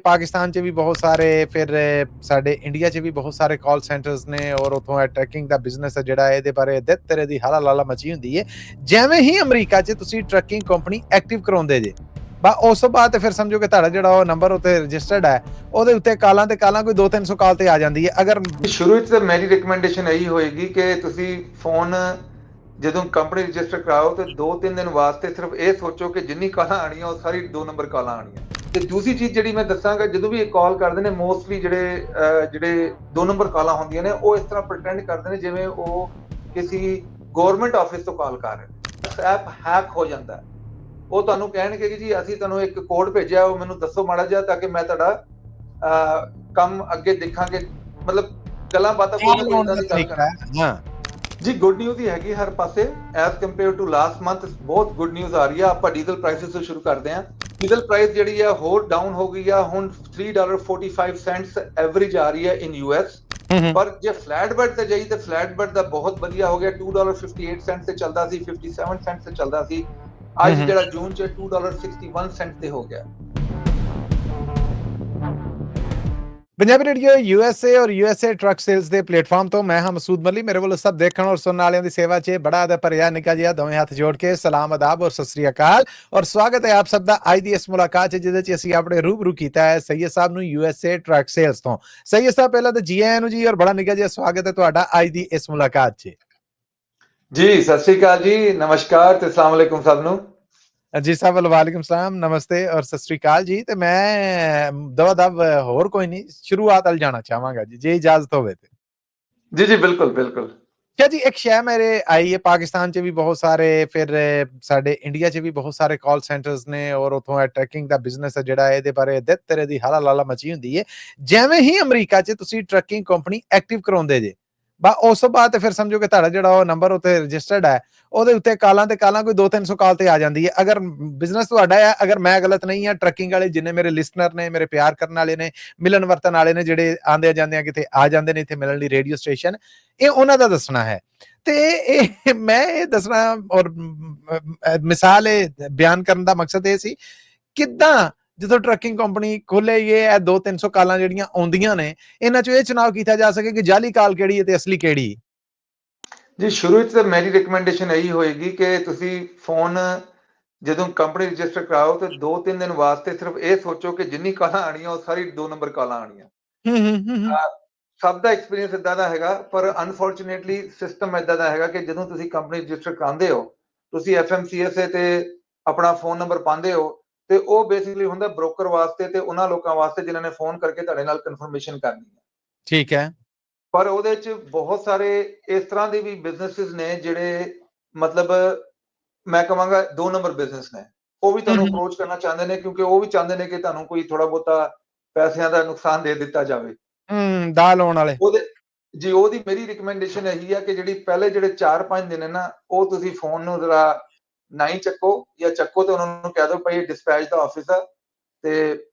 पाकिस्तान च भी बहुत सारे, फिर साडे इंडिया च भी बहुत सारे कॉल सेंटर्स ने और उत्थों ट्रकिंग दा बिजनेस है जिहड़ा इहदे बारे दित तरह दी हाला लाला मची हुंदी है। जिवें ही अमरीका च तुसीं ट्रकिंग कंपनी एक्टिव कराउंदे जे उस तो बाद फिर समझो कि तुहाडा जिहड़ा नंबर उत्ते रजिस्टर्ड है ਉਹਦੇ ਉੱਤੇ ਕਾਲਾਂ ਤੇ ਕਾਲਾਂ ਕੋਈ 200-300 ਕਾਲ ਤੇ ਆ ਜਾਂਦੀ ਹੈ। ਅਗਰ ਸ਼ੁਰੂ ਵਿੱਚ ਤਾਂ ਮੇਰੀ ਰਿਕਮੈਂਡੇਸ਼ਨ ਇਹੀ ਹੋਏਗੀ ਕਿ ਤੁਸੀਂ ਫੋਨ ਜਦੋਂ ਕੰਪਨੀ ਰਜਿਸਟਰ ਕਰਾਓ ਤੇ 2-3 ਦਿਨ ਵਾਸਤੇ ਸਿਰਫ ਇਹ ਸੋਚੋ ਕਿ ਜਿੰਨੀ ਕਾਲਾਂ ਆਣੀਆਂ ਉਹ ਸਾਰੀ 2 ਨੰਬਰ ਕਾਲਾਂ ਆਣੀਆਂ। ਤੇ ਦੂਸਰੀ ਚੀਜ਼ ਜਿਹੜੀ ਮੈਂ ਦੱਸਾਂਗਾ, ਜਦੋਂ ਵੀ ਇਹ ਕਾਲ ਕਰਦੇ ਨੇ ਮੋਸਟਲੀ ਜਿਹੜੇ 2 ਨੰਬਰ ਕਾਲਾਂ ਹੁੰਦੀਆਂ ਨੇ ਉਹ ਇਸ ਤਰ੍ਹਾਂ ਪ੍ਰਟੈਂਡ ਕਰਦੇ ਨੇ ਜਿਵੇਂ ਉਹ ਕਿਸੇ ਗਵਰਨਮੈਂਟ ਆਫਿਸ ਤੋਂ ਕਾਲ ਕਰ ਰਹੇ ਨੇ। ਐਪ ਹੈਕ ਹੋ ਜਾਂਦਾ, ਉਹ ਤੁਹਾਨੂੰ ਕਹਿਣਗੇ ਕਿ ਜੀ ਅਸੀਂ ਤੁਹਾਨੂੰ ਇੱਕ ਕੋਡ ਭੇਜਿਆ, ਉਹ ਮੈਨੂੰ ਦੱਸੋ ਮਾੜਾ ਜਿਹਾ ਤਾਂ ਕਿ ਮੈਂ ਤੁਹਾਡਾ ਕੰਮ ਅੱਗੇ ਦੇਖਾਂਗੇ। ਮਤਲਬ ਗੱਲਾਂ ਬਾਤਾਂ ਕੋਈ ਨਾ ਕੋਈ ਇਦਾਂ ਦੀ ਗੱਲ ਕਰਾਂ। ਜੀ ਗੁੱਡ ਨਿਊਜ਼ ਹੀ ਹੈਗੀ ਹਰ ਪਾਸੇ as compare to last month. ਬਹੁਤ ਗੁੱਡ ਨਿਊਜ਼ ਆ ਰਹੀ ਆ। ਆਪਾਂ ਡੀਜ਼ਲ ਪ੍ਰਾਈਸਿਸ ਤੋਂ ਸ਼ੁਰੂ ਕਰਦੇ ਹਾਂ। ਡੀਜ਼ਲ ਪ੍ਰਾਈਸ ਜਿਹੜੀ ਆ ਹੋਰ ਡਾਊਨ ਹੋ ਗਈ ਆ, ਹੁਣ $3.45 ਐਵਰੇਜ ਆ ਰਹੀ ਹੈ ਇਨ US। ਪਰ ਜੇ ਫਲੈਟ ਬੈਡ ਤੇ ਜਾਈ ਤੇ ਫਲੈਟ ਬੈਡ ਦਾ ਬਹੁਤ ਵਧੀਆ ਹੋ ਗਿਆ। $2.58 ਤੇ ਚੱਲਦਾ ਸੀ, 57 ਸੈਂਟ ਤੇ ਚੱਲਦਾ ਸੀ। ਅੱਜ ਜਿਹੜਾ ਜੂਨ ਚ $2.61 ਤੇ ਹੋ ਗਿਆ। पंजाबी रेडियो USA और USA ट्रक सेल्स के प्लेटफॉर्म तो मैं हाँ मसूद मली। मेरे को सब देखने और सुनने वालों की सेवा च बड़ा अदा भरिया निका जिहा दोवें हाथ जोड़ के सलाम अदाब और सत श्री अकाल और स्वागत है आप सब दा अज दी इस मुलाकात जिहदे च असीं अपने रूबरू कीता है सैयद साहब नूं USA ट्रक सेल्स तो। सैयद साहब पहला तो जी आयां नूं जी और बड़ा निका जिहा स्वागत है तुहाडा अज दी इस मुलाकात च। जी सत श्री अकाल जी, नमस्कार ते अस्सलाम वालेकुम सब नूं। जी साहब वालेकुम सलाम, नमस्ते और सत श्री अकाल जी। ते मैं दवा होर कोई नहीं शुरुआत अल जाना चाहांगा जी, जे इजाजत होवे ते। जी जी बिल्कुल बिल्कुल। क्या जी एक शय मेरे आई है, पाकिस्तान च भी बहुत सारे, फिर साडे इंडिया च भी बहुत सारे कॉल सेंटर्स ने और उत्थों ट्रकिंग दा बिजनेस है जिहड़ा इहदे बारे दित तरह दी हाला लाला मची हुंदी है। जिवें ही अमरीका च तुसीं ट्रकिंग कंपनी एक्टिव कराउंदे जे उस तो बाद फिर समझो कि तुहाडा जिहड़ा नंबर उत्ते रजिस्टर्ड है ਉਹਦੇ ਉੱਤੇ ਕਾਲਾਂ ਤੇ ਕਾਲਾਂ ਕੋਈ 200-300 ਕਾਲ ਤੇ ਆ ਜਾਂਦੀ ਹੈ। ਅਗਰ ਬਿਜ਼ਨਸ ਤੁਹਾਡਾ ਹੈ, ਅਗਰ ਮੈਂ ਗਲਤ ਨਹੀਂ ਆ, ਟਰੱਕਿੰਗ ਵਾਲੇ ਜਿੰਨੇ ਮੇਰੇ ਲਿਸਨਰ ਨੇ, ਮੇਰੇ ਪਿਆਰ ਕਰਨ ਵਾਲੇ ਨੇ, ਮਿਲਣ ਵਰਤਨ ਵਾਲੇ ਨੇ, ਜਿਹੜੇ ਆਂਦੇ ਜਾਂਦੇ ਆ ਕਿਤੇ ਆ ਜਾਂਦੇ ਨੇ ਇੱਥੇ ਮਿਲਣ ਲਈ ਰੇਡੀਓ ਸਟੇਸ਼ਨ, ਇਹ ਉਹਨਾਂ ਦਾ ਦੱਸਣਾ ਹੈ। ਤੇ ਇਹ ਮੈਂ ਇਹ ਦੱਸਣਾ ਔਰ ਮਿਸਾਲ ਇਹ ਬਿਆਨ ਕਰਨ ਦਾ ਮਕਸਦ ਇਹ ਸੀ ਕਿੱਦਾਂ ਜਦੋਂ ਟਰੱਕਿੰਗ ਕੰਪਨੀ ਖੋਲੇ ਇਹ 200-300 ਕਾਲਾਂ ਜਿਹੜੀਆਂ ਆਉਂਦੀਆਂ ਨੇ, ਇਹਨਾਂ ਚੋਂ ਇਹ ਚੁਣਾਵ ਕੀਤਾ ਜਾ ਸਕੇ ਕਿ ਜਾਲੀ ਕਾਲ ਕਿਹੜੀ ਹੈ ਤੇ ਅਸਲੀ ਕਿਹੜੀ। ਜੀ ਸ਼ੁਰੂ ਵਿੱਚ ਤਾਂ ਮੇਰੀ ਰਿਕਮੈਂਡੇਸ਼ਨ ਇਹੀ ਹੋਏਗੀ ਕਿ ਤੁਸੀਂ ਫੋਨ ਜਦੋਂ ਕੰਪਨੀ ਰਜਿਸਟਰ ਕਰਾਓ ਤੇ 2-3 ਦਿਨ ਵਾਸਤੇ ਸਿਰਫ ਇਹ ਸੋਚੋ ਕਿ ਜਿੰਨੀ ਕਾਲਾਂ ਆਣੀਆਂ ਉਹ ਸਾਰੀ 2 ਨੰਬਰ ਕਾਲਾਂ ਆਣੀਆਂ। ਸਭ ਦਾ ਐਕਸਪੀਰੀਅੰਸ ਇਦਾਂ ਦਾ ਹੈਗਾ, ਪਰ ਅਨਫੋਰਚੂਨੇਟਲੀ ਸਿਸਟਮ ਇਦਾਂ ਦਾ ਹੈਗਾ ਕਿ ਜਦੋਂ ਤੁਸੀਂ ਕੰਪਨੀ ਰਜਿਸਟਰ ਕਰਾਉਂਦੇ ਹੋ, ਤੁਸੀਂ FMCSA ਤੇ ਆਪਣਾ ਫੋਨ ਨੰਬਰ ਪਾਉਂਦੇ ਹੋ ਤੇ ਉਹ ਬੇਸਿਕਲੀ ਹੁੰਦਾ ਬ੍ਰੋਕਰ ਵਾਸਤੇ ਤੇ ਉਹਨਾਂ ਲੋਕਾਂ ਵਾਸਤੇ ਜਿਨ੍ਹਾਂ ਨੇ ਫੋਨ ਕਰਕੇ ਤੁਹਾਡੇ ਨਾਲ ਕਨਫਰਮੇਸ਼ਨ ਕਰਨੀ ਹੈ। ਠੀਕ ਹੈ। ਪਰ ਉਹਦੇ ਚ ਬਹੁਤ ਸਾਰੇ ਇਸ ਤਰ੍ਹਾਂ ਦੇ ਵੀ ਬਿਜ਼ਨੈਸਿਸ ਨੇ ਜਿਹੜੇ ਮਤਲਬ ਮੈਂ ਕਹਾਂਗਾ 2 ਨੰਬਰ ਬਿਜ਼ਨਸ ਨੇ। ਉਹ ਵੀ ਤੁਹਾਨੂੰ ਅਪਰੋਚ ਕਰਨਾ ਚਾਹੁੰਦੇ ਨੇ ਕਿਉਂਕਿ ਉਹ ਵੀ ਚਾਹੁੰਦੇ ਨੇ ਕਿ ਤੁਹਾਨੂੰ ਕੋਈ ਥੋੜਾ ਬਹੁਤਾ ਪੈਸਿਆਂ ਦਾ ਨੁਕਸਾਨ ਦੇ ਦਿੱਤਾ ਜਾਵੇ। ਦਾ ਲਾਉਣ ਵਾਲੇ ਜੀ ਉਹਦੀ ਮੇਰੀ ਰਿਕਮੈਂਡੇਸ਼ਨ ਇਹੀ ਆ ਕਿ ਜਿਹੜੇ ਪਹਿਲੇ ਜਿਹੜੇ 4-5 ਦਿਨ ਹੈ ਨਾ, ਉਹ ਤੁਸੀਂ ਫੋਨ ਨੂੰ ਜ਼ਰਾ ਨਾ ਹੀ ਚੱਕੋ, ਜਾਂ ਚੱਕੋ ਤੇ ਉਹਨਾਂ ਨੂੰ ਕਹਿ ਦਿਓ ਭਾਈ ਡਿਸਪੈਚ ਦਾ ਆਫਿਸ ਆ ਤੇ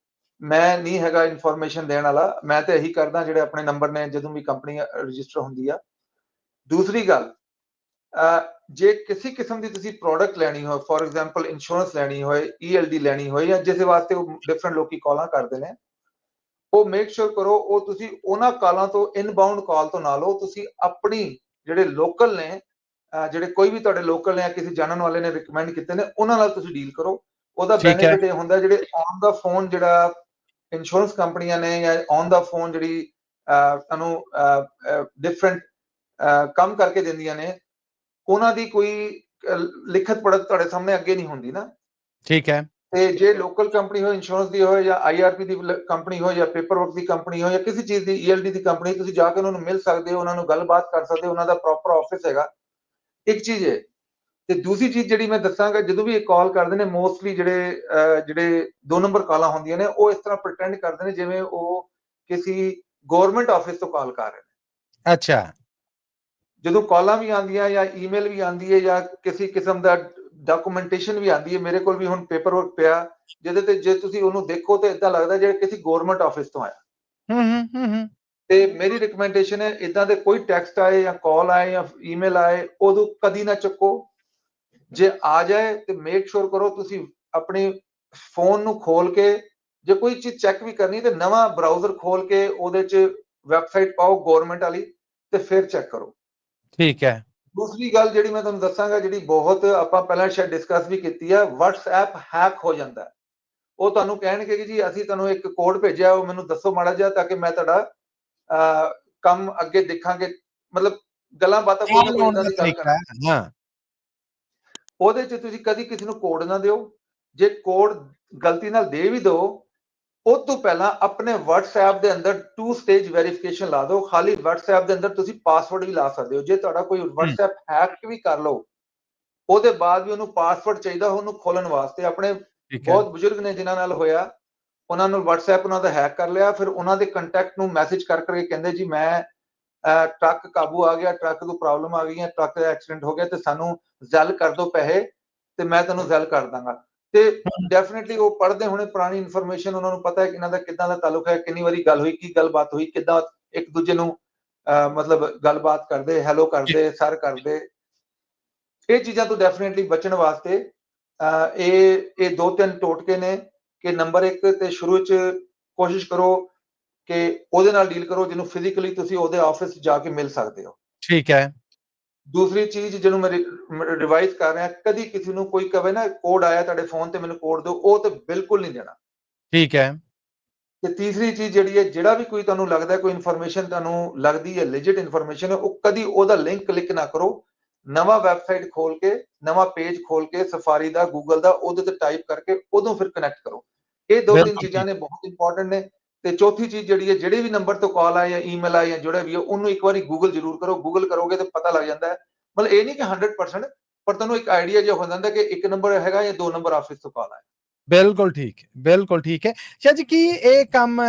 ਮੈਂ ਨਹੀਂ ਹੈਗਾ ਇਨਫੋਰਮੇਸ਼ਨ ਦੇਣ ਵਾਲਾ। ਮੈਂ ਤੇ ਇਹੀ ਕਰਦਾ ਜਿਹੜੇ ਆਪਣੇ ਨੰਬਰ ਨੇ ਜਦੋਂ ਵੀ ਕੰਪਨੀ ਰਜਿਸਟਰ ਹੁੰਦੀ ਆ। ਦੂਸਰੀ ਗੱਲ, ਜੇ ਕਿਸੇ ਕਿਸਮ ਦੀ ਤੁਸੀਂ ਪ੍ਰੋਡਕਟ ਲੈਣੀ ਹੋਏ, ਫੋਰ ਐਗਜ਼ਾਮਪਲ ਇੰਸ਼ੋਰੈਂਸ ਲੈਣੀ ਹੋਏ, ELD ਲੈਣੀ ਹੋਏ, ਜਾਂ ਜਿਸ ਵਾਸਤੇ ਉਹ ਡਿਫਰੈਂਟ ਲੋਕੀ ਕਾਲਾਂ ਕਰਦੇ ਨੇ, ਉਹ ਮੇਕ ਸ਼ੋਰ ਕਰੋ ਉਹ ਤੁਸੀਂ ਉਹਨਾਂ ਕਾਲਾਂ ਤੋਂ ਇਨਬਾਉਂਡ ਕਾਲ ਤੋਂ ਨਾ ਲਓ। ਤੁਸੀਂ ਆਪਣੀ ਜਿਹੜੇ ਲੋਕਲ ਨੇ, ਜਿਹੜੇ ਕੋਈ ਵੀ ਤੁਹਾਡੇ ਲੋਕਲ ਨੇ, ਕਿਸੇ ਜਾਣਨ ਵਾਲੇ ਨੇ ਰਿਕਮੈਂਡ ਕੀਤੇ ਨੇ, ਉਹਨਾਂ ਨਾਲ ਤੁਸੀਂ ਡੀਲ ਕਰੋ। ਉਹਦਾ ਬੈਨੀਫਿਟ ਇਹ ਹੁੰਦਾ ਜਿਹੜੇ ਔਨ ਦਾ ਫੋਨ ਜਿਹੜਾ ਇੰਸ਼ੋਰੈਂਸ ਕੰਪਨੀਆਂ ਨੇ ਜਾਂ ਔਨ ਦਾ ਫੋਨ ਜਿਹੜੀ ਤੁਹਾਨੂੰ ਡਿਫਰੈਂਟ ਕੰਮ ਕਰਕੇ ਦਿੰਦੀਆਂ ਨੇ, ਉਹਨਾਂ ਦੀ ਕੋਈ ਲਿਖਤ ਪੜਤ ਤੁਹਾਡੇ ਸਾਹਮਣੇ ਅੱਗੇ ਨਹੀਂ ਹੁੰਦੀ ਨਾ। ਠੀਕ ਹੈ। ਤੇ ਜੇ ਲੋਕਲ ਕੰਪਨੀ ਹੋਏ, ਇੰਸ਼ੋਰੈਂਸ ਦੀ ਹੋਏ ਜਾਂ IRP ਦੀ ਕੰਪਨੀ ਹੋਏ ਜਾਂ ਪੇਪਰ ਵਰਕ ਦੀ ਕੰਪਨੀ ਹੋਏ ਜਾਂ ਕਿਸੇ ਚੀਜ਼ ਦੀ ELD ਦੀ ਕੰਪਨੀ, ਤੁਸੀਂ ਜਾ ਕੇ ਉਹਨਾਂ ਨੂੰ ਮਿਲ ਸਕਦੇ ਹੋ, ਉਹਨਾਂ ਨੂੰ ਗੱਲਬਾਤ ਕਰ ਸਕਦੇ ਹੋ, ਉਹਨਾਂ ਦਾ ਪ੍ਰੋਪਰ ਆਫਿਸ ਹੈਗਾ। ਇੱਕ ਚੀਜ਼ ਹੈ। ਤੇ ਦੂਸਰੀ ਚੀਜ਼ ਜਿਹੜੀ ਮੈਂ ਦੱਸਾਂਗਾ, ਜਦੋਂ ਵੀ ਇਹ ਕਾਲ ਕਰਦੇ ਨੇ ਮੋਸਟਲੀ ਜਿਹੜੇ 2 ਨੰਬਰ ਕਾਲਾਂ ਹੁੰਦੀਆਂ ਨੇ, ਉਹ ਇਸ ਤਰ੍ਹਾਂ ਪ੍ਰਟੈਂਡ ਕਰਦੇ ਨੇ ਜਿਵੇਂ ਉਹ ਕਿਸੇ ਗਵਰਨਮੈਂਟ ਆਫਿਸ ਤੋਂ ਕਾਲ ਕਰ ਰਹੇ ਨੇ। ਅੱਛਾ। ਜਦੋਂ ਕਾਲਾਂ ਵੀ ਆਉਂਦੀਆਂ ਜਾਂ ਈਮੇਲ ਵੀ ਆਉਂਦੀ ਹੈ ਜਾਂ ਕਿਸੇ ਕਿਸਮ ਦਾ ਡਾਕੂਮੈਂਟੇਸ਼ਨ ਵੀ ਆਉਂਦੀ ਹੈ, ਮੇਰੇ ਕੋਲ ਵੀ ਹੁਣ ਪੇਪਰ ਵਰਕ ਪਿਆ ਜਿਹਦੇ ਤੇ ਜੇ ਤੁਸੀਂ ਉਹਨੂੰ ਦੇਖੋ ਤੇ ਇਦਾਂ ਲੱਗਦਾ ਜਿਵੇਂ ਕਿਸੇ ਗਵਰਨਮੈਂਟ ਆਫਿਸ ਤੋਂ ਆਇਆ। ਤੇ ਮੇਰੀ ਰਿਕਮੈਂਡੇਸ਼ਨ ਹੈ ਇਦਾਂ ਦੇ ਕੋਈ ਟੈਕਸਟ ਆਏ ਜਾਂ ਕਾਲ ਆਏ ਜਾਂ ਈਮੇਲ ਆਏ, ਉਦੋਂ ਕਦੀ ਨਾ ਚੱਕੋ। ਜੇ ਆ ਜਾਏ ਤੇ ਮੇਕ ਸ਼ੋਰ ਕਰੋ ਤੁਸੀਂ ਆਪਣੇ ਫੋਨ ਨੂੰ ਖੋਲ ਕੇ ਜੇ ਕੋਈ ਚੀਜ਼ ਚੈੱਕ ਵੀ ਕਰਨੀ ਤੇ ਨਵਾਂ ਬਰਾਊਜ਼ਰ ਖੋਲ ਕੇ ਉਹਦੇ 'ਚ ਵੈਬਸਾਈਟ ਪਾਓ ਗਵਰਨਮੈਂਟ ਵਾਲੀ ਤੇ ਫਿਰ ਚੈੱਕ ਕਰੋ। ਠੀਕ ਹੈ। ਦੂਸਰੀ ਗੱਲ ਜਿਹੜੀ ਮੈਂ ਤੁਹਾਨੂੰ ਦੱਸਾਂਗਾ, ਜਿਹੜੀ ਬਹੁਤ ਆਪਾਂ ਪਹਿਲਾਂ ਸ਼ਾਇਦ ਡਿਸਕਸ ਵੀ ਕੀਤੀ ਆ, WhatsApp ਹੈਕ ਹੋ ਜਾਂਦਾ। ਉਹ ਤੁਹਾਨੂੰ ਕਹਿਣਗੇ ਕਿ ਜੀ ਅਸੀਂ ਤੁਹਾਨੂੰ ਇੱਕ ਕੋਡ ਭੇਜਿਆ, ਉਹ ਮੈਨੂੰ ਦੱਸੋ ਮਾੜਾ ਜਿਹਾ ਤਾਂ ਕਿ ਮੈਂ ਤੁਹਾਡਾ ਕੰਮ ਅੱਗੇ ਦੇਖਾਂਗੇ, ਮਤਲਬ ਗੱਲਾਂ ਬਾਤਾਂ ਕੋਈ ਨਾ ਕੋਈ ਲਾਉਣ ਇਦਾਂ ਦਾ ਦੀ ਗੱਲ ਤਰੀਕਾ ਕਰਾਂ। ਹੈ। ਹਾਂ। ਉਹਦੇ 'ਚ ਤੁਸੀਂ ਕਦੀ ਕਿਸੇ ਨੂੰ ਕੋਡ ਨਾ ਦਿਓ। ਜੇ ਕੋਡ ਗਲਤੀ ਨਾਲ ਦੇ ਵੀ ਦਿਓ, ਉਹ ਤੋਂ ਪਹਿਲਾਂ ਆਪਣੇ WhatsApp ਦੇ ਅੰਦਰ 2 ਸਟੇਜ ਵੈਰੀਫਿਕੇਸ਼ਨ ਲਾ ਦਿਓ। ਖਾਲੀ WhatsApp ਦੇ ਅੰਦਰ ਤੁਸੀਂ ਪਾਸਵਰਡ ਵੀ ਲਾ ਸਕਦੇ ਹੋ। ਜੇ ਤੁਹਾਡਾ ਕੋਈ WhatsApp ਹੈਕ ਵੀ ਕਰ ਲਓ, ਉਹਦੇ ਬਾਅਦ ਵੀ ਉਹਨੂੰ ਪਾਸਵਰਡ ਚਾਹੀਦਾ ਉਹਨੂੰ ਖੋਲਣ ਵਾਸਤੇ। ਆਪਣੇ ਠੀਕ ਹੈ। ਬਹੁਤ ਬਜ਼ੁਰਗ ਨੇ ਜਿਨ੍ਹਾਂ ਨਾਲ ਹੋਇਆ, ਉਹਨਾਂ ਨੂੰ WhatsApp ਉਹਨਾਂ ਦਾ ਹੈਕ ਕਰ ਲਿਆ, ਫਿਰ ਉਹਨਾਂ ਦੇ ਕੰਟੈਕਟ ਨੂੰ ਮੈਸੇਜ ਕਰ ਕਰਕੇ ਕਹਿੰਦੇ ਜੀ ਮੈਂ ਟਰੱਕ ਕਾਬੂ ਆ ਗਿਆ, ਟਰੱਕ ਨੂੰ ਪ੍ਰੋਬਲਮ ਆ ਗਈ ਹੈ, ਟਰੱਕ ਦਾ ਐਕਸੀਡੈਂਟ ਹੋ ਗਿਆ ਤੇ ਸਾਨੂੰ ਜ਼ੈਲ ਕਰ ਦਿਓ ਪੈਸੇ ਤੇ ਮੈਂ ਤੁਹਾਨੂੰ ਜ਼ੈਲ ਕਰ ਦਾਂਗਾ। ਤੇ ਡੈਫੀਨਿਟਲੀ ਉਹ ਪੜ੍ਹਦੇ ਹੋਣੇ ਪੁਰਾਣੀ ਇਨਫੋਰਮੇਸ਼ਨ, ਉਹਨਾਂ ਨੂੰ ਪਤਾ ਹੈ ਕਿ ਇਹਨਾਂ ਦਾ ਕਿੱਦਾਂ ਦਾ ਤਾਲੁਕ ਹੈ, ਕਿੰਨੀ ਵਾਰੀ ਗੱਲ ਹੋਈ, ਕੀ ਗੱਲਬਾਤ ਹੋਈ, ਕਿੱਦਾਂ ਇੱਕ ਦੂਜੇ ਨੂੰ ਮਤਲਬ ਗੱਲਬਾਤ ਕਰਦੇ, ਹੈਲੋ ਕਰਦੇ, ਸਰ ਕਰਦੇ। ਇਹ ਚੀਜ਼ਾਂ ਤੋਂ ਡੈਫੀਨਿਟਲੀ ਬਚਣ ਵਾਸਤੇ ਇਹ 2-3 ਟੋਟਕੇ ਨੇ ਕਿ ਨੰਬਰ 1 ਤੇ ਸ਼ੁਰੂ 'ਚ ਕੋਸ਼ਿਸ਼ ਕਰੋ ਕਿ ਉਹਦੇ ਨਾਲ ਡੀਲ ਕਰੋ ਜਿਹਨੂੰ ਫਿਜ਼ੀਕਲੀ ਤੁਸੀਂ ਉਹਦੇ ਆਫਿਸ ਜਾ ਕੇ ਮਿਲ ਸਕਦੇ ਹੋ। ਠੀਕ ਹੈ। ਦੂਸਰੀ ਚੀਜ਼ ਜਿਹਨੂੰ ਮੈਂ ਰਿਵਾਈਜ਼ ਕਰ ਰਿਹਾ, ਕਦੀ ਕਿਸੇ ਨੂੰ ਕੋਈ ਕਵੇ ਨਾ ਕੋਡ ਆਇਆ ਤੁਹਾਡੇ ਫੋਨ ਤੇ ਮੈਨੂੰ ਕੋਡ ਦਿਓ, ਉਹ ਤੇ ਬਿਲਕੁਲ ਨਹੀਂ ਦੇਣਾ। ਠੀਕ ਹੈ। ਤੇ ਤੀਸਰੀ ਚੀਜ਼ ਜਿਹੜੀ ਹੈ, ਜਿਹੜਾ ਵੀ ਕੋਈ ਤੁਹਾਨੂੰ ਲੱਗਦਾ ਕੋਈ ਇਨਫੋਰਮੇਸ਼ਨ ਤੁਹਾਨੂੰ ਲੱਗਦੀ ਹੈ ਲੈਜਿਟ ਇਨਫੋਰਮੇਸ਼ਨ ਹੈ, ਉਹ ਕਦੀ ਉਹਦਾ ਲਿੰਕ ਕਲਿੱਕ ਨਾ ਕਰੋ। ਨਵਾਂ ਵੈਬਸਾਈਟ ਖੋਲ ਕੇ, ਨਵਾਂ ਪੇਜ ਖੋਲ ਕੇ, ਸਫਾਰੀ ਦਾ, ਗੂਗਲ ਦਾ, ਉਹਦੇ ਤੇ ਟਾਈਪ ਕਰਕੇ ਉਦੋਂ ਫਿਰ ਕਨੈਕਟ ਕਰੋ। ਇਹ 2-3 ਬਿਲਕੁਲ ਚੀਜ਼ਾਂ ਠੀਕ। ਨੇ, ਬਹੁਤ ਇੰਪੋਰਟੈਂਟ ਨੇ। ਤੇ ਚੌਥੀ ਚੀਜ਼ ਜਿਹੜੀ ਹੈ, ਜਿਹੜੇ ਵੀ ਨੰਬਰ ਤੋਂ ਕਾਲ ਆਏ ਜਾਂ ਈਮੇਲ ਆਏ ਜਾਂ ਜਿਹੜਾ ਵੀ ਉਹਨੂੰ ਇੱਕ ਵਾਰੀ ਗੂਗਲ ਜ਼ਰੂਰ ਕਰੋ। ਗੂਗਲ ਕਰੋਗੇ ਤੇ ਪਤਾ ਲੱਗ ਜਾਂਦਾ ਹੈ। ਮਤਲਬ ਇਹ ਨਹੀਂ ਕਿ 100%, ਪਰ ਤੁਹਾਨੂੰ ਇੱਕ ਆਈਡੀਆ ਜਿਹਾ ਹੋ ਜਾਂਦਾ ਕਿ ਇੱਕ ਨੰਬਰ ਹੈਗਾ ਜਾਂ 2 ਨੰਬਰ ਆਫਿਸ ਤੋਂ ਕਾਲ ਆਇਆ। ਬਿਲਕੁਲ ਠੀਕ ਹੈ, ਬਿਲਕੁਲ ਠੀਕ ਹੈ। ਸ਼ਾਹ ਜੀ, ਕੀ ਇਹ ਕੰਮ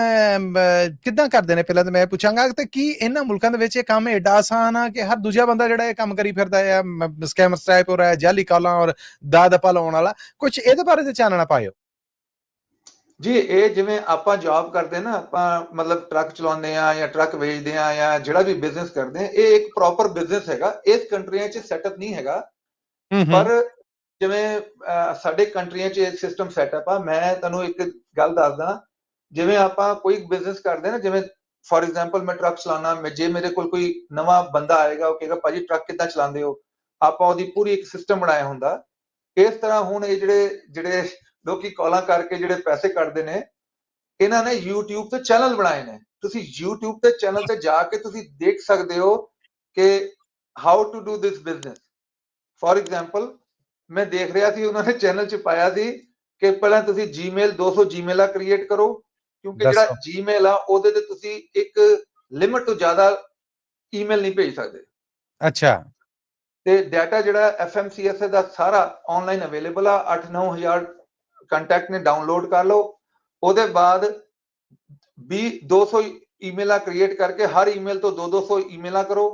ਕਿੱਦਾਂ ਕਰਦੇ ਨੇ? ਪਹਿਲਾਂ ਤਾਂ ਮੈਂ ਪੁੱਛਾਂਗਾ ਤੇ ਕੀ ਇਹਨਾਂ ਮੁਲਕਾਂ ਦੇ ਵਿੱਚ ਇਹ ਕੰਮ ਐਡਾ ਆਸਾਨ ਆ ਕਿ ਹਰ ਦੂਜਾ ਬੰਦਾ ਜਿਹੜਾ ਇਹ ਕੰਮ ਕਰੀ ਫਿਰਦਾ ਹੈ, ਸਕੈਮਰ ਟਾਈਪ ਹੋ ਰਿਹਾ, ਜਾਲੀ ਕਾਲਾਂ ਔਰ ਦਾ ਦਪਾ ਲਾਉਣ ਵਾਲਾ? ਕੁਝ ਇਹਦੇ ਬਾਰੇ ਤੇ ਚਾਨਣਾ ਪਾਇਓ ਜੀ। ਇਹ ਜਿਵੇਂ ਆਪਾਂ ਜੌਬ ਕਰਦੇ ਨਾ, ਆਪਾਂ ਮਤਲਬ ਟਰੱਕ ਚਲਾਉਂਦੇ ਆ ਜਾਂ ਟਰੱਕ ਵੇਚਦੇ ਆ ਜਾਂ ਜਿਹੜਾ ਵੀ ਬਿਜ਼ਨਸ ਕਰਦੇ ਆ, ਇਹ ਇੱਕ ਪ੍ਰੋਪਰ ਬਿਜ਼ਨਸ ਹੈਗਾ। ਇਸ ਕੰਟਰੀਆਂ 'ਚ ਸੈਟਅਪ ਨਹੀਂ ਹੈਗਾ, ਪਰ ਜਿਵੇਂ ਸਾਡੇ ਕੰਟਰੀਆਂ 'ਚ ਇਹ ਸਿਸਟਮ ਸੈਟਅਪ ਆ। ਮੈਂ ਤੁਹਾਨੂੰ ਇੱਕ ਗੱਲ ਦੱਸਦਾ, ਜਿਵੇਂ ਆਪਾਂ ਕੋਈ ਬਿਜ਼ਨਸ ਕਰਦੇ ਨਾ, ਜਿਵੇਂ ਫੋਰ ਐਗਜ਼ਾਮਪਲ ਮੈਂ ਟਰੱਕ ਚਲਾਉਣਾ, ਜੇ ਮੇਰੇ ਕੋਲ ਕੋਈ ਨਵਾਂ ਬੰਦਾ ਆਏਗਾ, ਉਹ ਕਹੇਗਾ ਭਾਜੀ ਟਰੱਕ ਕਿੱਦਾਂ ਚਲਾਉਂਦੇ ਹੋ, ਆਪਾਂ ਉਹਦੀ ਪੂਰੀ ਇੱਕ ਸਿਸਟਮ ਬਣਾਇਆ ਹੁੰਦਾ। ਇਸ ਤਰ੍ਹਾਂ ਹੁਣ ਇਹ ਜਿਹੜੇ ਲੋਕੀ ਕਾਲਾਂ ਕਰਕੇ ਜਿਹੜੇ ਪੈਸੇ ਕੱਢਦੇ ਨੇ, ਇਹਨਾਂ ਨੇ YouTube ਤੇ ਚੈਨਲ ਬਣਾਏ ਨੇ। ਤੁਸੀਂ YouTube ਤੇ ਚੈਨਲ ਤੇ ਜਾ ਕੇ ਤੁਸੀਂ ਦੇਖ ਸਕਦੇ ਹੋ ਕਿ how to do this business. For example ਮੈਂ ਦੇਖ ਰਿਹਾ ਸੀ, ਉਹਨਾਂ ਨੇ ਚੈਨਲ 'ਚ ਪਾਇਆ ਸੀ ਕਿ ਪਹਿਲਾਂ ਤੁਸੀਂ ਜੀਮੇਲ 200 ਜੀਮੇਲਾਂ ਕ੍ਰੀਏਟ ਕਰੋ, ਕਿਉਂਕਿ ਜਿਹੜਾ ਦੱਸੋ। ਜੀਮੇਲ ਆ ਉਹਦੇ ਤੇ ਤੁਸੀਂ ਇੱਕ ਲਿਮਿਟ ਤੋਂ ਜ਼ਿਆਦਾ ਈਮੇਲ ਨਹੀਂ ਭੇਜ ਸਕਦੇ। ਅੱਛਾ। ਤੇ ਡਾਟਾ ਜਿਹੜਾ FMCSA ਦਾ ਸਾਰਾ ਆਨਲਾਈਨ ਅਵੇਲੇਬਲ ਆ। 8-9 ਹਜ਼ਾਰ ਕੰਟੈਕਟ ਨੇ, ਡਾਊਨਲੋਡ ਕਰ ਲਓ। ਉਹਦੇ ਬਾਅਦ 200 ਈਮੇਲਾਂ ਕ੍ਰੀਏਟ ਕਰਕੇ ਹਰ ਈਮੇਲ ਤੋਂ 200 ਈਮੇਲਾਂ ਕਰੋ।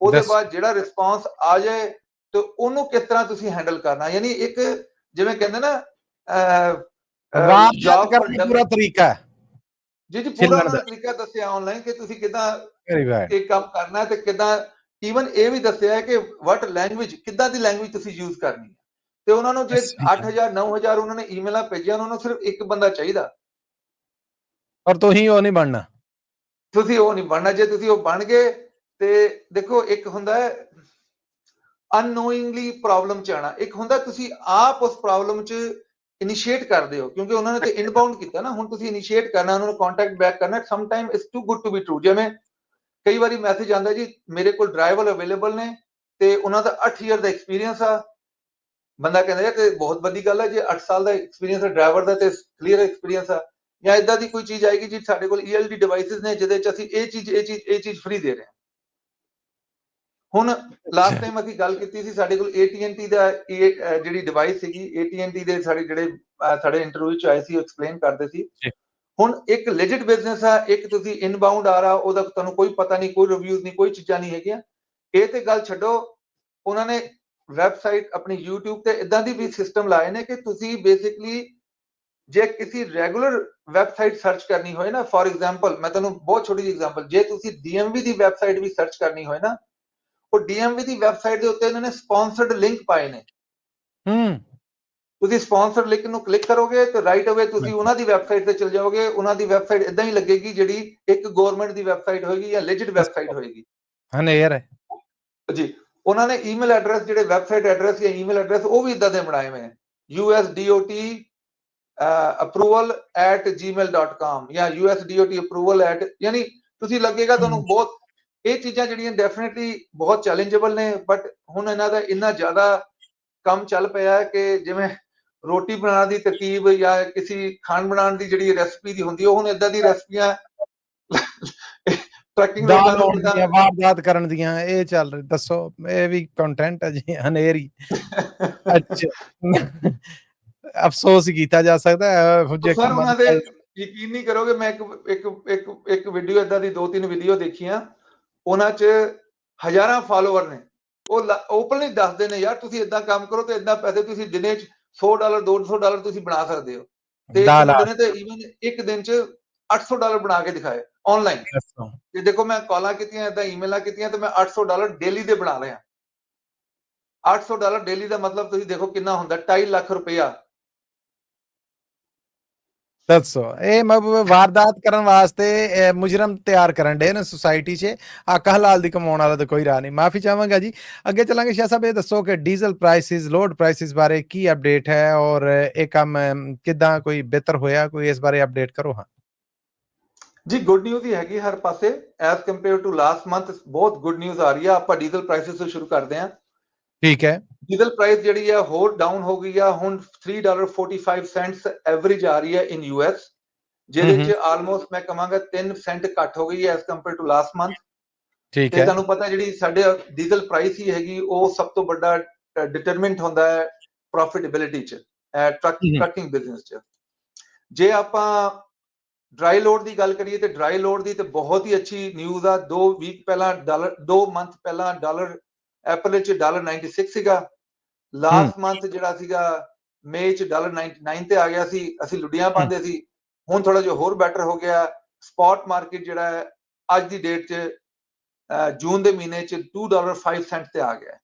ਉਹਦੇ ਦੱਸੋ। ਬਾਅਦ ਜਿਹੜਾ ਰਿਸਪਾਂਸ ਆ ਜਾਏ ਤੇ ਉਹਨੂੰ ਕਿਸ ਤਰ੍ਹਾਂ ਤੁਸੀਂ ਹੈਂਡਲ ਕਰਨਾ, ਯਾਨੀ ਇੱਕ ਜਿਵੇਂ ਕਹਿੰਦੇ ਨਾ ਵਾਰਦਾਤ ਜੌਬ ਕਰਨ ਫॉर ਦਾ ਪੂਰਾ ਤਰੀਕਾ ਜੀ ਪੂਰਾ ਛਿੱਲਣ ਉਹਨਾਂ ਦਾ। ਨੇ ਤਰੀਕਾ ਦੱਸਿਆ ਆਨਲਾਈਨ ਕਿ ਤੁਸੀਂ ਕਿੱਦਾਂ ਵੈਰੀ ਗੁੱਡ। ਇਹ ਕੰਮ ਕਰਨਾ ਹੈ ਤੇ ਕਿੱਦਾਂ। ਈਵਨ ਇਹ ਵੀ ਦੱਸਿਆ ਹੈ ਕਿ ਵਟ ਲੈਂਗੁਏਜ, ਕਿੱਦਾਂ ਦੀ ਲੈਂਗੁਏਜ ਤੁਸੀਂ ਯੂਜ਼ ਕਰਨੀ ਹੈ। ਤੇ ਉਹਨਾਂ ਨੂੰ ਜੇ 8000 9000 ਉਹਨਾਂ ਨੇ ਈਮੇਲਾਂ ਭੇਜੀਆਂ, ਉਹਨਾਂ ਨੂੰ ਸਿਰਫ ਇੱਕ ਬੰਦਾ ਚਾਹੀਦਾ। ਪਰ ਤੁਸੀਂ ਉਹ ਨਹੀਂ ਬਣਨਾ। ਤੁਸੀਂ ਉਹ ਨਹੀਂ ਬਣਨਾ। ਜੇ ਤੁਸੀਂ ਉਹ ਬਣ ਗਏ ਤੇ ਦੇਖੋ, ਇੱਕ ਹੁੰਦਾ ਹੈ ਅਨਨੋਇੰਗਲੀ ਪ੍ਰੋਬਲਮ ਚ ਆਣਾ, ਇੱਕ ਹੁੰਦਾ ਤੁਸੀਂ ਆਪ ਉਸ ਪ੍ਰੋਬਲਮ ਚ ਇਨੀਸ਼ੀਏਟ ਕਰਦੇ ਹੋ, ਕਿਉਂਕਿ ਉਹਨਾਂ ਨੇ ਤੇ ਇਨਬਾਉਂਡ ਕੀਤਾ ਨਾ। ਹੁਣ ਤੁਸੀਂ ਇਨੀਸ਼ੀਏਟ ਕਰਨਾ, ਉਹਨਾਂ ਨੂੰ ਕੰਟੈਕਟ ਬੈਕ ਕਰਨਾ। Some time it's too good to be true. ਜਿਵੇਂ ਕਈ ਵਾਰੀ ਮੈਸੇਜ ਆਉਂਦਾ ਜੀ ਮੇਰੇ ਕੋਲ ਡਰਾਈਵਰ ਅਵੇਲੇਬਲ ਨੇ ਤੇ ਉਹਨਾਂ ਦਾ 8 ਈਅਰ ਦਾ ਐਕਸਪੀਰੀਅੰਸ ਆ। ਬੰਦਾ ਕਹਿੰਦਾ ਕਿ ਬਹੁਤ ਵੱਡੀ ਗੱਲ ਹੈ ਜੇ 8 ਸਾਲ ਦਾ ਐਕਸਪੀਰੀਅੰਸ ਹੈ ਡਰਾਈਵਰ ਦਾ ਤੇ ਕਲੀਅਰ ਐਕਸਪੀਰੀਅੰਸ ਆ। ਜਾਂ ਇਦਾਂ ਦੀ ਕੋਈ ਚੀਜ਼ ਆਏਗੀ ਜੀ ਸਾਡੇ ਕੋਲ ELD ਡਿਵਾਈਸਿਸ ਨੇ ਜਿਹਦੇ ਚ ਅਸੀਂ ਇਹ ਚੀਜ਼ ਫ੍ਰੀ ਦੇ ਰਹੇ ਹਾਂ। ਹੁਣ ਲਾਸਟ ਟਾਈਮ ਅਸੀਂ ਗੱਲ ਕੀਤੀ ਸੀ, ਸਾਡੇ ਕੋਲ AT&T ਦਾ ਜਿਹੜੀ ਡਿਵਾਈਸ ਸੀਗੀ, AT&T ਦੇ ਸਾਡੇ ਇੰਟਰਵਿਊ ਚ ਆਏ ਸੀ, ਐਕਸਪਲੇਨ ਕਰਦੇ ਸੀ। ਹੁਣ ਇੱਕ ਲੈਜਿਟ ਬਿਜ਼ਨਸ ਆ, ਇੱਕ ਤੁਸੀਂ ਇਨਬਾਉਂਡ ਆ ਰਹਾ, ਉਹਦਾ ਤੁਹਾਨੂੰ ਕੋਈ ਪਤਾ ਨਹੀਂ, ਕੋਈ ਰਿਵਿਊਜ਼ ਨਹੀਂ, ਕੋਈ ਚੀਜ਼ਾਂ ਨਹੀਂ ਹੈਗੀਆਂ। ਇਹ ਤੇ ਗੱਲ ਛੱਡੋ, ਉਹਨਾਂ ਨੇ ਵੈਬਸਾਈਟ ਆਪਣੀ YouTube ਤੇ ਇਦਾਂ ਦੀ ਵੀ ਸਿਸਟਮ ਲਾਏ ਨੇ ਕਿ ਤੁਸੀਂ ਬੇਸਿਕਲੀ ਜੇ ਕਿਸੇ ਰੈਗੂਲਰ ਵੈਬਸਾਈਟ ਸਰਚ ਕਰਨੀ ਹੋਏ ਨਾ, ਫੋਰ ਐਗਜ਼ਾਮਪਲ ਮੈਂ ਤੁਹਾਨੂੰ ਬਹੁਤ ਛੋਟੀ ਜਿਹੀ ਐਗਜ਼ਾਮਪਲ, ਜੇ ਤੁਸੀਂ DMV ਦੀ ਵੈਬਸਾਈਟ ਵੀ ਸਰਚ ਕਰਨੀ ਹੋਏ ਨਾ, ਉਹ DMV ਦੀ ਵੈਬਸਾਈਟ ਦੇ ਉੱਤੇ ਇਹਨਾਂ ਨੇ ਸਪਾਂਸਰਡ ਲਿੰਕ ਪਾਏ ਨੇ। ਤੁਸੀਂ ਸਪਾਂਸਰ ਲਿੰਕ ਨੂੰ ਕਲਿੱਕ ਕਰੋਗੇ ਤੇ ਰਾਈਟ ਅਵੇ ਤੁਸੀਂ ਉਹਨਾਂ ਦੀ ਵੈਬਸਾਈਟ ਤੇ ਚਲ ਜਾਓਗੇ। ਉਹਨਾਂ ਦੀ ਵੈਬਸਾਈਟ ਇਦਾਂ ਹੀ ਲੱਗੇਗੀ ਜਿਹੜੀ ਇੱਕ ਗਵਰਨਮੈਂਟ ਦੀ ਵੈਬਸਾਈਟ ਹੋਏਗੀ ਜਾਂ ਲੈਜਿਟ ਵੈਬਸਾਈਟ ਹੋਏਗੀ। ਹਨੇਰ ਹੈ ਜੀ। ਉਹਨਾਂ ਨੇ ਈਮੇਲ ਐਡਰੈਸ, ਜਿਹੜੇ ਵੈਬਸਾਈਟ ਐਡਰੈਸ ਜਾਂ ਈਮੇਲ ਐਡਰੈਸ, ਉਹ ਵੀ ਇਦਾਂ ਦੇ ਬਣਾਏ ਹੋਏ ਨੇ, USDOT approval@gmail.com ਜਾਂ USDOT approval@, ਯਾਨੀ ਤੁਸੀਂ ਲੱਗੇਗਾ ਤੁਹਾਨੂੰ ਬਹੁਤ, ਇਹ ਚੀਜ਼ਾਂ ਜਿਹੜੀਆਂ ਡੈਫੀਨਿਟਲੀ ਬਹੁਤ ਚੈਲੰਜੇਬਲ ਨੇ। ਬਟ ਹੁਣ ਇਹਨਾਂ ਦਾ ਇੰਨਾ ਜ਼ਿਆਦਾ ਕੰਮ ਚੱਲ ਪਿਆ ਕਿ ਜਿਵੇਂ ਰੋਟੀ ਬਣਾਉਣ ਦੀ ਤਰਕੀਬ ਜਾਂ ਕਿਸੇ ਖਾਣ ਬਣਾਉਣ ਦੀ ਜਿਹੜੀ ਰੈਸਪੀ ਦੀ ਹੁੰਦੀ, ਉਹ ਹੁਣ ਇਦਾਂ ਦੀ ਰੈਸਪੀਆਂ ਟਰੱਕਿੰਗ ਲੋਕਾਂ ਨੂੰ ਕਿਦਾਂ ਵਾਰਦਾਤ ਕਰਨ ਦੀਆਂ ਇਹ ਚੱਲ ਰਹੀ। ਦੱਸੋ, ਇਹ ਵੀ ਕੰਟੈਂਟ ਹੈ ਜੀ, ਹਨੇਰੀ। ਅੱਛਾ, ਅਫਸੋਸ ਕੀਤਾ ਜਾ ਸਕਦਾ ਹੈ। ਸਰ ਉਹਨਾਂ ਦੇ ਯਕੀਨ ਨਹੀਂ ਕਰੋਗੇ, ਮੈਂ ਇੱਕ ਵੀਡੀਓ ਇਦਾਂ ਦੀ 2-3 ਵੀਡੀਓ ਦੇਖੀਆਂ, ਉਹਨਾਂ 'ਚ ਹਜ਼ਾਰਾਂ ਫਾਲੋਅਰ ਨੇ। ਉਹ ਓਪਨਲੀ ਦੱਸਦੇ ਨੇ, ਯਾਰ ਤੁਸੀਂ ਇਦਾਂ ਕੰਮ ਕਰੋ ਤੇ ਇਦਾਂ ਪੈਸੇ ਤੁਸੀਂ ਦਿਨੇ 'ਚ $100 $200 ਤੁਸੀਂ ਬਣਾ ਸਕਦੇ ਹੋ। ਤੇ ਇੱਕ ਮੁੰਡੇ ਨੇ ਤੇ ਈਵਨ ਇੱਕ ਦਿਨ 'ਚ $800 ਬਣਾ ਕੇ ਦਿਖਾਏ ਆਨਲਾਈਨ। ਤੇ ਦੇਖੋ, ਮੈਂ ਕਾਲਾਂ ਕੀਤੀਆਂ, ਇਦਾਂ ਈਮੇਲਾਂ ਕੀਤੀਆਂ, ਤੇ ਮੈਂ $800 ਡੇਲੀ ਦੇ ਬਣਾ ਲਿਆ। $800 ਡੇਲੀ ਦਾ ਮਤਲਬ ਤੁਸੀਂ ਦੇਖੋ ਕਿੰਨਾ ਹੁੰਦਾ, 2.5 ਲੱਖ ਰੁਪਇਆ। ਦੱਸੋ, ਇਹ ਵਾਰਦਾਤ ਕਰਨ ਵਾਸਤੇ ਮੁਜਰਮ ਤਿਆਰ ਕਰਨ ਡੇ ਨੇ ਸੁਸਾਇਟੀ 'ਚ। ਆਕਾ ਹਲਾਲ ਦੀ ਕਮਾਉਣ ਵਾਲਾ ਤਾਂ ਕੋਈ ਰਾਹ ਨਹੀਂ। ਮਾਫੀ ਚਾਹਾਂਗਾ ਜੀ। ਅੱਗੇ ਚਲਾਂਗੇ। ਸ਼ਾਹ ਸਾਹਿਬ, ਇਹ ਦੱਸੋ ਕਿ ਡੀਜ਼ਲ ਪ੍ਰਾਈਸਿਸ, ਲੋਡ ਪ੍ਰਾਈਸਿਸ ਬਾਰੇ ਕੀ ਅਪਡੇਟ ਹੈ ਔਰ ਇਹ ਕੰਮ ਕਿੱਦਾਂ ਕੋਈ ਬਿਹਤਰ ਹੋਇਆ, ਕੋਈ ਇਸ ਬਾਰੇ ਅਪਡੇਟ ਕਰੋ। ਹਾਂ ਜੀ, ਗੁੱਡ ਨਿਊਜ਼ ਹੀ ਹੈਗੀ ਹਰ ਪਾਸੇ। As compare to last month ਬਹੁਤ ਗੁੱਡ ਨਿਊਜ਼ ਆ ਰਹੀ ਆ। ਆਪਾਂ ਡੀਜ਼ਲ ਪ੍ਰਾਈਸਿਸ ਤੋਂ ਸ਼ੁਰੂ ਕਰਦੇ ਹਾਂ। ਠੀਕ ਹੈ। ਡੀਜ਼ਲ ਪ੍ਰਾਈਸ ਜਿਹੜੀ ਆ ਹੋਰ ਡਾਊਨ ਹੋ ਗਈ ਆ, ਹੁਣ $3.45 ਐਵਰੇਜ ਆ ਰਹੀ ਹੈ ਇਨ US, ਜਿਹਦੇ 'ਚ ਆਲਮੋਸਟ ਮੈਂ ਕਹਾਂਗਾ 3 ਸੈਂਟ ਘੱਟ ਹੋ ਗਈ ਹੈ as compare to last month. ਠੀਕ ਤੇ ਹੈ। ਤੁਹਾਨੂੰ ਪਤਾ ਜਿਹੜੀ ਸਾਡੇ ਡੀਜ਼ਲ ਪ੍ਰਾਈਸ ਹੀ ਹੈਗੀ, ਉਹ ਸਭ ਤੋਂ ਵੱਡਾ ਡਿਟਰਮਿਨਟ ਹੁੰਦਾ ਹੈ ਪ੍ਰੋਫਿਟੇਬਿਲਿਟੀ 'ਚ, ਟਰੱਕਿੰਗ ਬਿਜ਼ਨਸ 'ਚ। ਜੇ ਆਪਾਂ ਡਰਾਈ ਲੋਡ ਦੀ ਗੱਲ ਕਰੀਏ ਤੇ ਡਰਾਈ ਲੋਡ ਦੀ ਤੇ ਬਹੁਤ ਹੀ ਅੱਛੀ ਨਿਊਜ਼ ਆ। 2 ਮੰਥ ਪਹਿਲਾਂ ਡਾਲਰ ਅਪ੍ਰੈਲ 'ਚ $96 ਸੀਗਾ। ਲਾਸਟ ਮੰਥ ਜਿਹੜਾ ਸੀਗਾ ਮਈ 'ਚ $99 ਤੇ ਆ ਗਿਆ ਸੀ। ਅਸੀਂ ਲੁੱਡੀਆਂ ਪਾਉਂਦੇ ਸੀ। ਹੁਣ ਥੋੜਾ ਜਿਹਾ ਹੋਰ ਬੈਟਰ ਹੋ ਗਿਆ। ਸਪੌਟ ਮਾਰਕੀਟ ਜਿਹੜਾ ਹੈ ਅੱਜ ਦੀ ਡੇਟ 'ਚ ਜੂਨ ਦੇ ਮਹੀਨੇ 'ਚ $2.05 ਤੇ ਆ ਗਿਆ।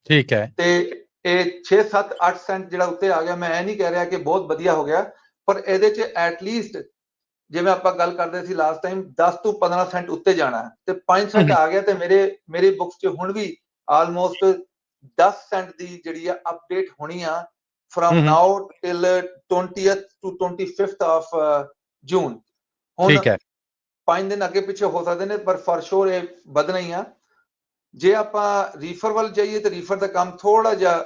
ਠੀਕ ਹੈ। ਤੇ ਇਹ 6-7-8 ਸੈਂਟ ਜਿਹੜਾ ਉੱਤੇ ਆ ਗਿਆ। ਮੈਂ ਇਹ ਨਹੀਂ ਕਹਿ ਰਿਹਾ ਕਿ ਬਹੁਤ ਵਧੀਆ ਹੋ ਗਿਆ, ਪਰ ਇਹਦੇ 'ਚ ਐਟਲੀਸਟ ਜਿਵੇਂ ਆਪਾਂ ਗੱਲ ਕਰਦੇ ਸੀ ਲਾਸਟ ਟਾਈਮ, 10 ਤੋਂ 15 ਸੈਂਟ ਉੱਤੇ ਜਾਣਾ ਹੈ ਤੇ 5 ਸੈਂਟ ਆ ਗਿਆ। ਤੇ ਮੇਰੀ ਬੁੱਕਸ 'ਚ ਹੁਣ ਵੀ ਆਲਮੋਸਟ 10 ਸੈਂਟ ਦੀ ਜਿਹੜੀ ਆ ਅਪਡੇਟ ਹੋਣੀ ਆ from now till 20th to 25th of June. ਹੁਣ 5 ਦਿਨ ਅੱਗੇ ਪਿੱਛੇ ਹੋ ਸਕਦੇ ਨੇ, ਪਰ ਫॉर ਸ਼ੋਰ ਇਹ ਵਧਣਾ ਹੀ ਆ। ਜੇ ਆਪਾਂ ਰੀਫਰ ਵੱਲ ਜਾਈਏ ਤੇ ਰੀਫਰ ਦਾ ਕੰਮ ਥੋੜਾ ਜਿਹਾ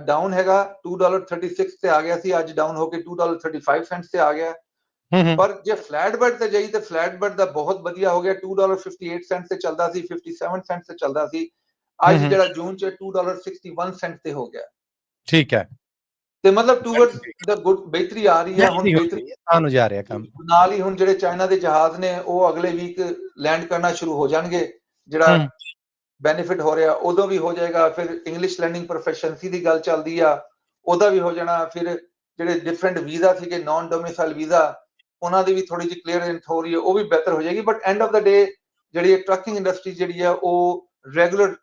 ਡਾਊਨ ਹੈਗਾ। $2.36 ਤੇ ਆ ਗਿਆ ਸੀ, ਅੱਜ ਡਾਊਨ ਹੋ ਕੇ $2.35 ਤੇ ਆ ਗਿਆ। ਪਰ ਜੇ ਫਲੈਟ ਬੈਡ ਤੇ ਜਾਈ ਤੇ ਫਲੈਟ ਬੈਡ ਦਾ ਬਹੁਤ ਵਧੀਆ ਹੋ ਗਿਆ। $2.58 ਤੇ ਚੱਲਦਾ ਸੀ, 57 ਸੈਂਟ ਤੇ ਚੱਲਦਾ ਸੀ। ਅੱਜ ਜਿਹੜਾ ਜੂਨ 'ਚ $2.61 ਤੇ ਹੋ ਗਿਆ। ਠੀਕ ਹੈ। ਤੇ ਮਤਲਬ ਟੂਵਰਡਸ ਦਾ ਗੁੱਡ, ਬਿਹਤਰੀ ਆ ਰਹੀ ਹੈ। ਹੁਣ ਬਿਹਤਰੀ ਸਾਨੂੰ ਜਾ ਰਿਹਾ ਕੰਮ ਨਾਲ ਹੀ ਹੁਣ ਜਿਹੜੇ ਚਾਈਨਾ ਦੇ ਜਹਾਜ਼ ਨੇ ਉਹ ਅਗਲੇ ਵੀਕ ਲੈਂਡ ਕਰਨਾ ਸ਼ੁਰੂ ਹੋ ਜਾਣਗੇ। ਜਿਹੜਾ ਬੈਨੀਫਿਟ ਹੋ ਰਿਹਾ ਉਦੋਂ ਵੀ ਹੋ ਜਾਏਗਾ। ਫਿਰ ਇੰਗਲਿਸ਼ ਲਰਨਿੰਗ ਪ੍ਰੋਫੈਸ਼ਨਸੀ ਦੀ ਗੱਲ ਚੱਲਦੀ ਆ, ਉਹਦਾ ਵੀ ਹੋ ਜਾਣਾ। ਫਿਰ ਜਿਹੜੇ ਡਿਫਰੈਂਟ ਵੀਜ਼ਾ ਸੀਗੇ, ਨਾਨ ਡੋਮਿਸਾਈਲ ਵੀਜ਼ਾ, ਉਹਨਾਂ ਦੀ ਵੀ ਥੋੜੀ ਜਿਹੀ ਕਲੀਅਰੈਂਸ ਹੋ ਰਹੀ ਹੈ, ਉਹ ਵੀ ਬਿਹਤਰ ਹੋ ਜਾਏਗੀ। ਬਟ ਐਂਡ ਆਫ ਦਾ ਡੇ ਜਿਹੜੀ ਟਰੱਕਿੰਗ ਇੰਡਸਟਰੀ ਜਿਹੜੀ ਹੈ ਉਹ ਰੈਗੂਲਰ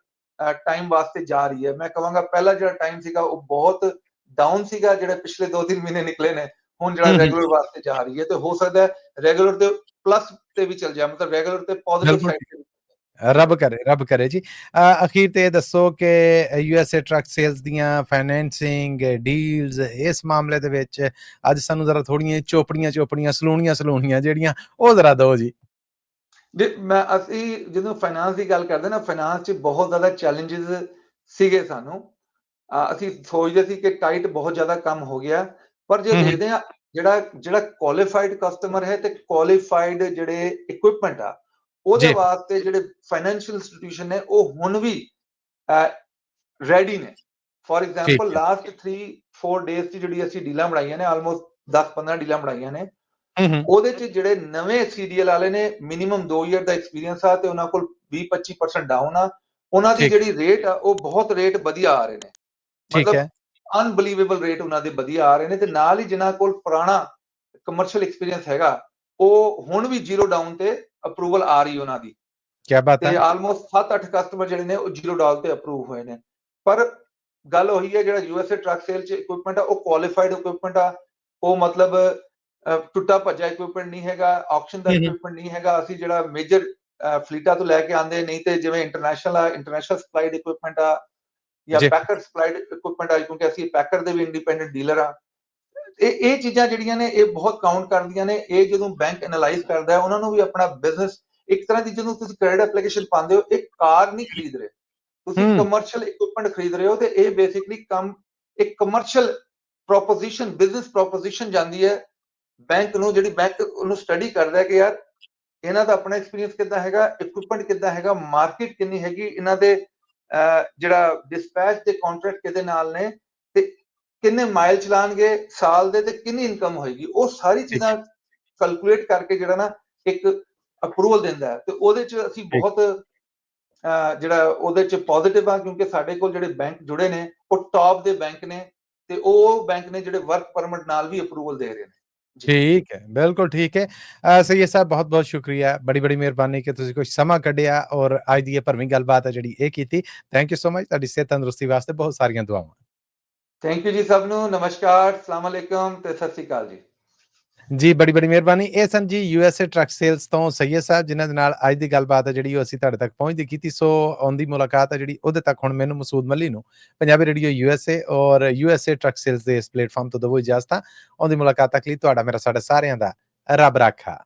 ਟਾਈਮ ਵਾਸਤੇ ਜਾ ਰਹੀ ਹੈ। ਮੈਂ ਕਹਾਂਗਾ ਪਹਿਲਾ ਜਿਹੜਾ ਟਾਈਮ ਸੀਗਾ ਉਹ ਬਹੁਤ ਡਾਊਨ ਸੀਗਾ, ਜਿਹੜੇ ਪਿਛਲੇ 2-3 ਮਹੀਨੇ ਨਿਕਲੇ ਨੇ। ਹੁਣ ਜਿਹੜਾ ਰੈਗੂਲਰ ਵਾਸਤੇ ਜਾ ਰਹੀ ਹੈ ਤੇ ਹੋ ਸਕਦਾ ਹੈ ਰੈਗੂਲਰ ਤੇ ਪਲੱਸ ਤੇ ਵੀ ਚੱਲ ਜਾਏ, ਮਤਲਬ ਰੈਗੂਲਰ ਤੇ ਪੋਜ਼ਿਟਿਵ ਸਾਈਡ ਤੇ। ਰੱਬ ਕਰੇ ਜੀ। ਅਖੀਰ ਤੇ ਇਹ ਦੱਸੋ ਕਿ USA ਟਰੱਕ ਸੇਲਸ ਦੀਆਂ ਫਾਈਨੈਂਸਿੰਗ ਡੀਲਸ, ਇਸ ਮਾਮਲੇ ਦੇ ਵਿੱਚ ਅੱਜ ਸਾਨੂੰ ਜ਼ਰਾ ਥੋੜੀਆਂ ਚੋਪੜੀਆਂ ਸਲੂਣੀਆਂ ਜਿਹੜੀਆਂ ਉਹ ਜ਼ਰਾ ਦਿਓ ਜੀ। ਅਸੀਂ ਜਦੋਂ ਫਾਈਨਾਂਸ ਦੀ ਗੱਲ ਕਰਦੇ ਨਾ, ਫਾਈਨਾਂਸ 'ਚ ਬਹੁਤ ਜ਼ਿਆਦਾ ਚੈਲੰਜਸ ਸੀਗੇ ਸਾਨੂੰ। ਅਸੀਂ ਸੋਚਦੇ ਸੀ ਕਿ ਟਾਈਟ ਬਹੁਤ ਜ਼ਿਆਦਾ ਕੰਮ ਹੋ ਗਿਆ, ਪਰ ਜੇ ਦੇਖਦੇ ਹਾਂ ਜਿਹੜਾ ਕੁਆਲੀਫਾਈਡ ਕਸਟਮਰ ਹੈ ਤੇ ਕੁਆਲੀਫਾਈਡ ਜਿਹੜੇ ਇਕਵਿਪਮੈਂਟ ਆ, ਉਹਦੇ ਵਾਸਤੇ ਜਿਹੜੇ ਫਾਈਨੈਂਸ਼ੀਅਲ ਇੰਸਟੀਟਿਊਸ਼ਨ ਨੇ ਉਹ ਹੁਣ ਵੀ ਰੈਡੀ ਨੇ। ਫੋਰ ਐਗਜ਼ਾਮਪਲ ਲਾਸਟ 3-4 ਡੇਜ਼ 'ਚ ਜਿਹੜੀ ਅਸੀਂ ਡੀਲਾਂ ਬਣਾਈਆਂ ਨੇ, ਆਲਮੋਸਟ 10-15 ਡੀਲਾਂ ਬਣਾਈਆਂ ਨੇ। ਉਹਦੇ 'ਚ ਜਿਹੜੇ ਨਵੇਂ CDL ਵਾਲੇ ਨੇ, ਮਿਨੀਮਮ 2 ਈਅਰ ਦਾ ਐਕਸਪੀਰੀਅੰਸ ਆ ਤੇ ਉਹਨਾਂ ਕੋਲ 20-25% ਡਾਊਨ ਆ। ਉਹਨਾਂ ਦੀ ਜਿਹੜੀ ਰੇਟ ਆ ਉਹ ਬਹੁਤ ਰੇਟ ਵਧੀਆ ਆ ਰਹੇ ਨੇ, ਮਤਲਬ ਅਨਬਲੀਵੇਬਲ ਰੇਟ ਉਹਨਾਂ ਦੇ ਵਧੀਆ ਆ ਰਹੇ ਨੇ। ਤੇ ਨਾਲ ਹੀ ਜਿਨ੍ਹਾਂ ਕੋਲ ਪੁਰਾਣਾ ਕਮਰਸ਼ੀਅਲ ਐਕਸਪੀਰੀਅੰਸ ਹੈਗਾ, ਉਹ ਹੁਣ ਵੀ 0 ਡਾਊਨ ਤੇ ਅਪਰੂਵਲ ਆ ਰਹੀ ਉਹਨਾਂ ਦੀ। ਤੇ ਆਲਮੋਸਟ 7-8 ਕਸਟਮਰ ਜਿਹੜੇ ਨੇ ਉਹ 0 ਡਾਊਨ ਤੇ ਅਪਰੂਵ ਹੋਏ ਨੇ। ਪਰ ਗੱਲ ਉਹੀ ਹੈ, ਜਿਹੜਾ ਯੂਐਸਏ ਟਰੱਕ ਸੇਲ ਚ ਇਕਵਿਪਮੈਂਟ ਆ ਉਹ ਕੁਆਲੀਫਾਈਡ ਇਕਵਿਪਮੈਂਟ ਆ, ਉਹ ਮਤਲਬ ਟੁੱਟਾ ਭੱਜਾ ਇਕਵਿਪਮੈਂਟ ਨਹੀਂ ਹੈਗਾ, ਆਕਸ਼ਨ ਦਾ ਇਕਵਿਪਮੈਂਟ ਨਹੀਂ ਹੈਗਾ। ਅਸੀਂ ਜਿਹੜਾ ਮੇਜਰ ਫਲੀਟਾਂ ਤੋਂ ਲੈ ਕੇ ਆਂਦੇ, ਨਹੀਂ ਤੇ ਜਿਵੇਂ ਇੰਟਰਨੈਸ਼ਨਲ ਸਪਲਾਈਡ ਇਕਵਿਪਮੈਂਟ ਆ ਜਾਂ ਜੀ ਪੈਕਰ ਸਪਲਾਈਡ ਇਕਵਿਪਮੈਂਟ ਆ, ਕਿਉਂਕਿ ਅਸੀਂ ਪੈਕਰ ਦੇ ਵੀ ਇੰਡੀਪੈਂਡੈਂਟ ਡੀਲਰ ਆ। ਇਹ ਚੀਜ਼ਾਂ ਜਿਹੜੀਆਂ ਨੇ ਇਹ ਬਹੁਤ ਕਾਊਂਟ ਕਰਦੀਆਂ ਨੇ। ਇਹ ਜਦੋਂ ਬੈਂਕ ਐਨਾਲਾਈਜ਼ ਕਰਦਾ ਹੈ, ਉਹਨਾਂ ਨੂੰ ਵੀ ਆਪਣਾ ਬਿਜ਼ਨਸ ਇੱਕ ਤਰ੍ਹਾਂ ਦੀ, ਜਦੋਂ ਤੁਸੀਂ ਕ੍ਰੈਡਿਟ ਐਪਲੀਕੇਸ਼ਨ ਪਾਉਂਦੇ ਹੋ, ਇੱਕ ਕਾਰ ਨਹੀਂ ਖਰੀਦ ਰਹੇ, ਤੁਸੀਂ ਕਮਰਸ਼ੀਅਲ ਇਕਵਿਪਮੈਂਟ ਖਰੀਦ ਰਹੇ ਹੋ। ਤੇ ਇਹ ਬੇਸਿਕਲੀ ਇੱਕ ਕਮਰਸ਼ੀਅਲ ਪ੍ਰੋਪੋਜੀਸ਼ਨ, ਬਿਜ਼ਨਸ ਪ੍ਰੋਪੋਜੀਸ਼ਨ ਜਾਂਦੀ ਹੈ ਬੈਂਕ ਨੂੰ, ਜਿਹੜੀ ਬੈਂਕ ਉਹਨੂੰ ਸਟੱਡੀ ਕਰਦਾ ਹੈ ਕਿ ਯਾਰ ਇਹਨਾਂ ਦਾ ਆਪਣਾ ਐਕਸਪੀਰੀਅੰਸ ਕਿੱਦਾਂ ਹੈਗਾ, ਇਕਵਿਪਮੈਂਟ ਕਿੱਦਾਂ ਹੈਗਾ, ਮਾਰਕੀਟ ਕਿੰਨੀ ਹੈਗੀ, ਇਹਨਾਂ ਦੇ ਜਿਹੜਾ ਡਿਸਪੈਚ ਦੇ ਕੰਟਰੈਕਟ ਕਿਹਦੇ ਨਾਲ ਨੇ, ਤੇ ਕਿੰਨੇ ਮਾਈਲ ਚਲਾਣਗੇ ਸਾਲ ਦੇ, ਤੇ ਕਿੰਨੀ ਇਨਕਮ ਹੋਏਗੀ। ਉਹ ਸਾਰੀ ਚੀਜ਼ਾਂ ਕੈਲਕੂਲੇਟ ਕਰਕੇ ਜਿਹੜਾ ਨਾ ਇੱਕ ਅਪਰੂਵਲ ਦਿੰਦਾ ਹੈ। ਤੇ ਉਹਦੇ ਚ ਅਸੀਂ ਬਹੁਤ ਜਿਹੜਾ ਉਹਦੇ ਚ ਪੋਜ਼ਿਟਿਵ ਆ, ਕਿਉਂਕਿ ਸਾਡੇ ਕੋਲ ਜਿਹੜੇ ਬੈਂਕ ਜੁੜੇ ਨੇ ਉਹ ਟੌਪ ਦੇ ਬੈਂਕ ਨੇ, ਤੇ ਉਹ ਬੈਂਕ ਨੇ ਜਿਹੜੇ ਵਰਕ ਪਰਮਿਟ ਨਾਲ ਵੀ ਅਪਰੂਵਲ ਦੇ ਰਹੇ ਨੇ। ਠੀਕ ਹੈ, ਬਿਲਕੁਲ ਠੀਕ ਹੈ। ਸਈਦ ਸਾਹਿਬ ਬਹੁਤ ਬਹੁਤ ਸ਼ੁਕਰੀਆ, ਬੜੀ ਮਿਹਰਬਾਨੀ ਕਿ ਤੁਸੀਂ ਕੁਛ ਸਮਾਂ ਕੱਢਿਆ ਔਰ ਅੱਜ ਦੀ ਇਹ ਭਰਵੀਂ ਗੱਲਬਾਤ ਹੈ ਜਿਹੜੀ ਇਹ ਕੀਤੀ। ਥੈਂਕ ਯੂ ਸੋ ਮਚ, ਤੁਹਾਡੀ ਸਿਹਤ ਤੰਦਰੁਸਤੀ ਵਾਸਤੇ ਬਹੁਤ ਸਾਰੀਆਂ ਦੁਆਵਾਂ। ਥੈਂਕ ਯੂ ਜੀ ਸਭ ਨੂੰ, ਨਮਸਕਾਰ, ਸਲਾਮ ਅਲੈਕੁਮ ਤੇ ਸਤਿ ਸ਼੍ਰੀ ਅਕਾਲ ਜੀ। ਜੀ ਬੜੀ ਮਿਹਰਬਾਨੀ। ਇਹ ਸਨ ਜੀ ਯੂਐਸਏ ਟਰੱਕ ਸੇਲਸ ਤੋਂ ਸਈਦ ਸਾਹਿਬ, ਜਿਨ੍ਹਾਂ ਦੇ ਨਾਲ ਅੱਜ ਦੀ ਗੱਲਬਾਤ ਹੈ ਜਿਹੜੀ ਉਹ ਅਸੀਂ ਤੁਹਾਡੇ ਤੱਕ ਪਹੁੰਚਦੀ ਕੀਤੀ। ਸੋ ਆਉਂਦੀ ਮੁਲਾਕਾਤ ਹੈ ਜਿਹੜੀ ਉਹਦੇ ਤੱਕ ਹੁਣ ਮੈਨੂੰ ਮਸੂਦ ਮੱਲੀ ਨੂੰ ਪੰਜਾਬੀ ਰੇਡੀਓ ਯੂਐਸਏ ਔਰ ਯੂਐਸਏ ਟਰੱਕ ਸੇਲਸ ਦੇ ਇਸ ਪਲੇਟਫਾਰਮ ਤੋਂ ਦਵੋ ਇਜਾਜ਼ਤਾਂ। ਆਉਂਦੀ ਮੁਲਾਕਾਤ ਤੱਕ ਲਈ ਤੁਹਾਡਾ ਮੇਰਾ ਸਾਡੇ ਸਾਰਿਆਂ ਦਾ ਰੱਬ ਰਾਖਾ।